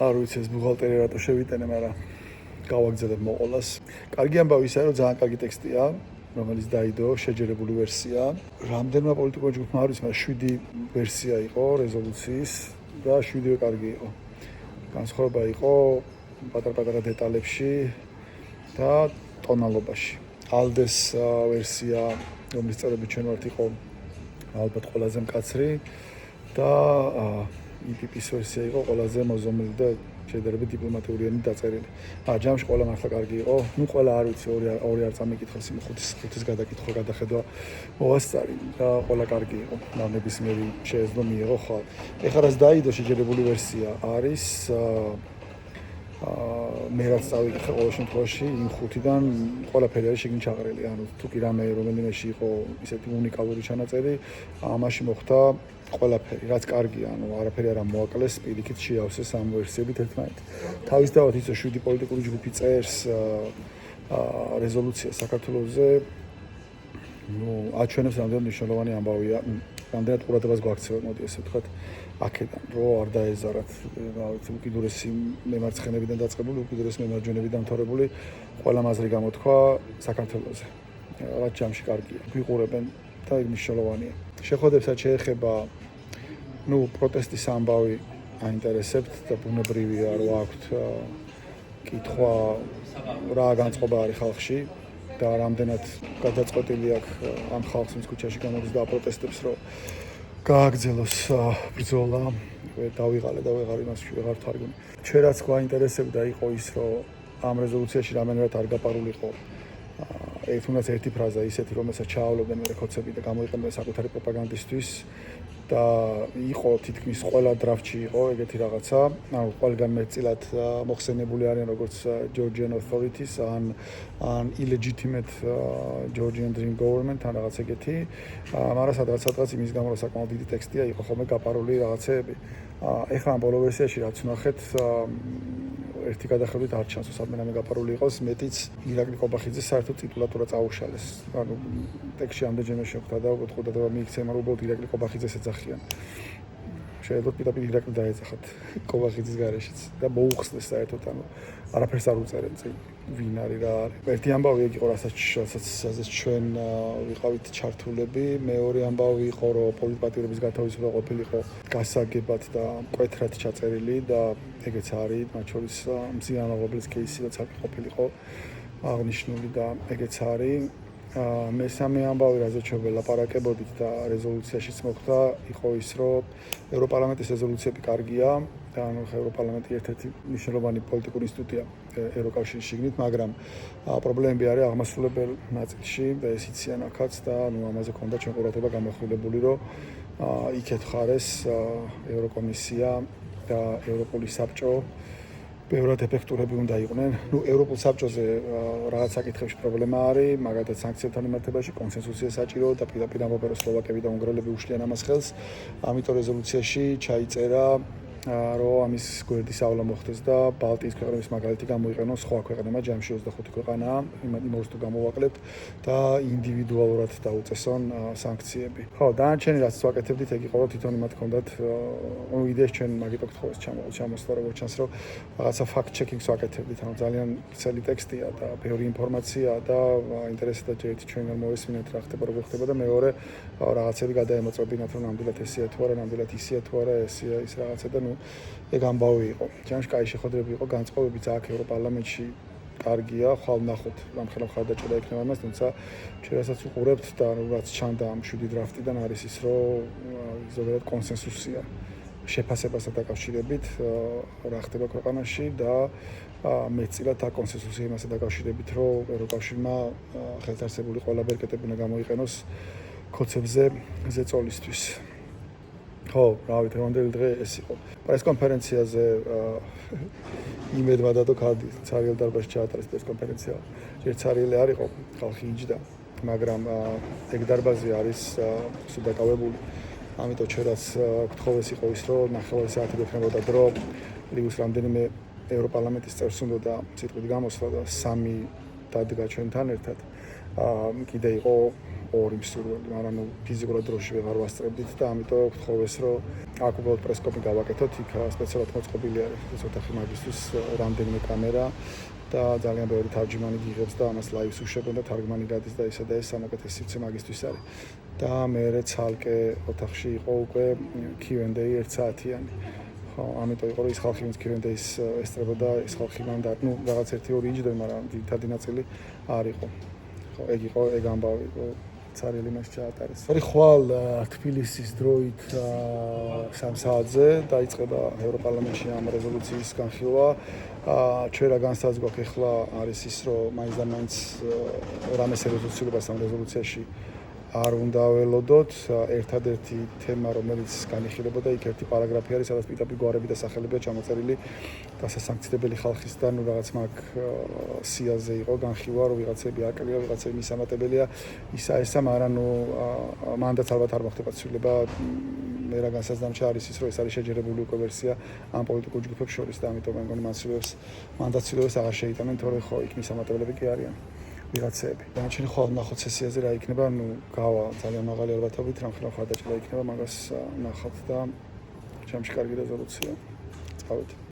არ ვიცი ეს ბუღალტერი რატო შევიტენე, მაგრამ გავაგზავნებ მოყოლას. კარგი ამბავი ისაა, რომ ძალიან კარგი ტექსტია, რომელიც დაიდო, შეჯერებული ვერსია. რამდენმა პოლიტიკურ ჯგუფმა არ ვიცი, მაგრამ 7 ვერსია იყო რეზოლუციის და 7-ვე კარგი იყო. განსხვავება იყო პატარ-პატარა დეტალებში და ტონალობაში. ალდეს ვერსია, რომლის წევრები ჩვენ ვართ, იყო ალბათ ყველაზე მკაცრი და IPP-ის ვერსია იყო ყველაზე მოზომილი და შედარებით დიპლომატიურიანი დაწერილი. ჯამში ყველა მართლა კარგი იყო. ყველა არ ვიცი, ორი არ წამიკითხავს იმ ხუთის გადაკითხვა, გადახედვა მოვასწარი და ყველა კარგი იყო. ნებისმიერი შეეძლო მიიღო ხვალ. ეხლა რაც დაიდო შეჯერებული ვერსია არის მე რაც წავიკითხე ყოველ შემთხვევაში იმ ხუთიდან ყველაფერი არის შეგინ ჩაყრილი. ანუ თუ კი რამე რომელიმეში იყო ისეთი უნიკალური ჩანაწერი, ამაში მოხდა ყველაფერი, რაც კარგია, ანუ არაფერი არ მოაკლეს, პირიქით შეავსეს ამ ვერსიებით ერთმანეთს. თავისთავად იცო 7 პოლიტიკური ჯგუფი წერს რეზოლუცია საქართველოზე, აჩვენებს რამდენად მნიშვნელოვანი ამბავია, რამდენად ყურადღებას გვაქცევენ, მოდი ესე ვთქვათ, აქედან, რომ არ დაეზარათ, უკიდურესი მემარცხენებიდან დაწყებული, უკიდურესი მემარჯვენებიდან დამთავრებული ყველა მაზრი გამოთქვა საქართველოზე. რაც ჯამში კარგია. გვიყურებენ და ის მნიშვნელოვანია. შეხვედრებსაც შეეხება პროტესტის ამბავი აინტერესებთ და ბუნებრივია რომ აქვთ კითხვა რა განწყობა არის ხალხში და რამდენად გადაწყვეტილი აქვს ამ ხალხს ვინც ქუჩაში გამოდის და აპროტესტებს რომ გააგრძელოს ბრძოლა დავიღალე და ვეღარ იმას ვეღარ თარგმნი. ჩვენ რაც გვაინტერესებდა იყო ის რომ ამ რეზოლუციაში რამდენად არ გაპარულიყო თუნდაც ერთი ფრაზა ისეთი რომელსაც ჩაავლობდნენ მე რეკოცები და გამოიყენებდნენ საკუთარი პროპაგანდისთვის და იყო თითქმის ყველა დრაფტში იყო ეგეთი რაღაცა, ანუ ყველგან მეტწილად მოხსენებული არიან როგორც Georgian authorities ან illegitimate Georgian dream government ან რაღაც ეგეთი, მაგრამ სადღაც იმის გამო რომ საკმაოდ დიდი ტექსტია იყო ხოლმე გაპარული რაღაცეები. ეხლა ამ ბოლო ვერსიაში რაც ვნახეთ ერთი გადახედვით არ ჩანს, სადმე რამე გაპარული იყოს, მეტიც ირაკლი ყობახიძე საერთოდ ტიტულატურა წაუშალეს. ანუ ტექსტში ამდენჯერმე შეხვდა და უბრალოდ მიიქცემა რომ უბრალოდ ირაკლი ყობახიძეს ეძახიან. შეიძლება პირდაპირ ირაკლი დაეძახათ ყობახიძის გარეშეც და მოუხსნეს საერთოდ, ანუ არაფერს არ უწერენ წინ ვინ არის რა არის. ერთი ამბავი იყო რასაც ჩვენ ვიყავით ჩართულები, მეორე ამბავი იყო რომ პოლიტპატიურების გათავისუფლება ყოფილიყო გასაგებად და მკვეთრად ჩაწერილი და ეგეც არის, მათ შორის მზიან აღობლის кейსიც ყოფილიყო აღნიშნული და ეგეც არის. მესამე ამბავი, რაზეც ჩვენ ველაპარაკებოდით და რეზოლუციაშიც მოხდა, იყო ის, რომ ევროპარლამენტის რეზოლუციები კარგია, ანუ ევროპარლამენტი ერთ-ერთი მნიშვნელოვანი პოლიტიკური ინსტიტუტია ევროკავშირის შიგნით, მაგრამ პრობლემები არის აღმასრულებელ ნაწილში და ეს იციან აქაც და ამაზე ქონდა ჩვენ ყურადღება გამახვილებული, რომ იქეთ ხარეს ევროკომისია და ევროპული საბჭო ბევრად ეფექტურები უნდა იყვნენ. ევროპულ საბჭოზე რაღაც საკითხებში პრობლემა არის, მაგალითად სანქციებთან მიმართებაში კონსენსუსია საჭირო და პირდაპირ ამბობენ რომ სლოვაკები და უნგრელები უშლიან ამას ხელს. ამიტომ რეზოლუციაში ჩაიწერა რომ ამის გვერდის ავლა მოხდეს და ბალტიის ქვეყნების მაგალითი გამოიყენოს სხვა ქვეყნებმა, ჯამში 25 ქვეყანაა, იმას თუ გამოვაკლებთ და ინდივიდუალურად დაუწესონ სანქციები. ხო, დანარჩენი რაც ვაკეთებდით, ეგ იყო რომ თვითონ მათ ჰქონდათ იდეას ჩვენ მაგიტო გთხოვეს ჩამოსვლა როგორც ჩანს რომ რაღაცა fact checking-ს ვაკეთებდით, ანუ ძალიან ვრცელი ტექსტია და ბევრი ინფორმაცია და ინტერესებდა ერთ ჩვენ არ მოვესმინეთ რა ხდება, როგორ ხდება და მეორე რაღაცები გადაემოწმებინათ რომ ნამდვილად ესეა თუ არა, ნამდვილად ისეა თუ არა, ესეა ის რაღაცა და ეგ ამბავი იყო. ჯამში კაი შეხვედრები იყო, განწყობებიც აქ ევროპარლამენტში კარგია, ხვალ ნახოთ, რამხელა მხარდაჭერა იქნება მას, თუმცა ჩვენ რასაც ვუყურებთ და რაც ჩანდა ამ 7 დრაფტიდან არის ის, რომ ზოგადად კონსენსუსია შეფასებასთან დაკავშირებით რა ხდება ქვეყანაში და მეტწილად აქ კონსენსუსია იმასთან დაკავშირებით, რომ ევროკავშირმა ხელთარსებული ყველა ბერკეტები უნდა გამოიყენოს ქოცებზე ზეწოლისთვის. ხო, რავით, რამდენი დღე ეს იყო. პრესკონფერენციაზე იმედმა დადო ქადი, ცარიელ დარბაზში ჩაატარეს პრესკონფერენცია. ჯერ ცარიელი არ იყო, ხალხი იჯდა, მაგრამ ეგ დარბაზი არის სუდაკავებული. ამიტომ ჩვენ რაც გთხოვეს იყო ის, რომ 9 საათი გვექნებოდა დრო, ლიგის რამდენიმე ევროპარლამენტის წევრს უნდა სიტყვით გამოსვლა და 3 დადგა ჩვენთან ერთად. კიდე იყო ორი მსურველი, მაგრამ ფიზიკურად დროში ვეღარ ვასწრებდით და ამიტომ გთხოვეს, რომ აქ უბრალოდ პრესკოპი გავაკეთოთ, იქ სპეციალურად მოწყობილი არის ეს ოთახი მაგისტრის რამდენიმე კამერა და ძალიან ბევრი თარჯიმანი გიღებს და ამას ლაივს უშვებენ და თარგმანი გადის და ისე და ეს სამოკეთეს სივრცე მაგისტრის არის. და მე ცალკე ოთახში იყო უკვე Q&A 1 საათიანი. ხო, ამიტომ იყო რომ ის ხალხი ვინც Q&A-ს ესწრებოდა, ის ხალხი მან და რაღაც 1-2 იჯდა, მაგრამ ძირითადი ნაწილი არ იყო. ხო, ეგ იყო ეგ ამბავი, ცარიელი მას ჩაატარეს. ხვალ თბილისის დროით 3 საათზე დაიწყება ევროპარლამენტში ამ რეზოლუციის განხილვა. ჩვენ რა განსაზღვრა გვაქვს ახლა არის ის, რომ მაინც და მაინც რამე სერიოზულობას ამ რეზოლუციაში არ უნდა ველოდოთ. ერთადერთი თემა, რომელიც განიხილებოდა, იქ ერთი პარაგრაფი არის, სადაც პიტაპი გვარები და სახელებია ჩამოწერილი დასასანქცირებელი ხალხისგან, რაღაც მაგ სიაზე იყო განხილვა, რომ ვიღაცები აკლია, ვიღაცები მისამატებელია, ისა, მაგრამ მანდაც ალბათ არ მოხდება ცვლილება. მე რა განსაზღვრა არის ის, რომ ეს არის შეჯერებული უკვე ვერსია ამ პოლიტიკურ ჯგუფებს შორის და ამიტომ მე მგონი მანდაც ცვლილებას აღარ შეიტანენ, თორე ხო იქ მისამატებელები კი არიან. ვიღაცები. დანარჩენი ხვალ ნახოთ სესიაზე რა იქნება, გავა ძალიან მაღალი ალბათობით, რამხელა ხარდაჭერა იქნება, მაგას ნახავთ და ჩემში კარგი რეზოლუცია. წავით.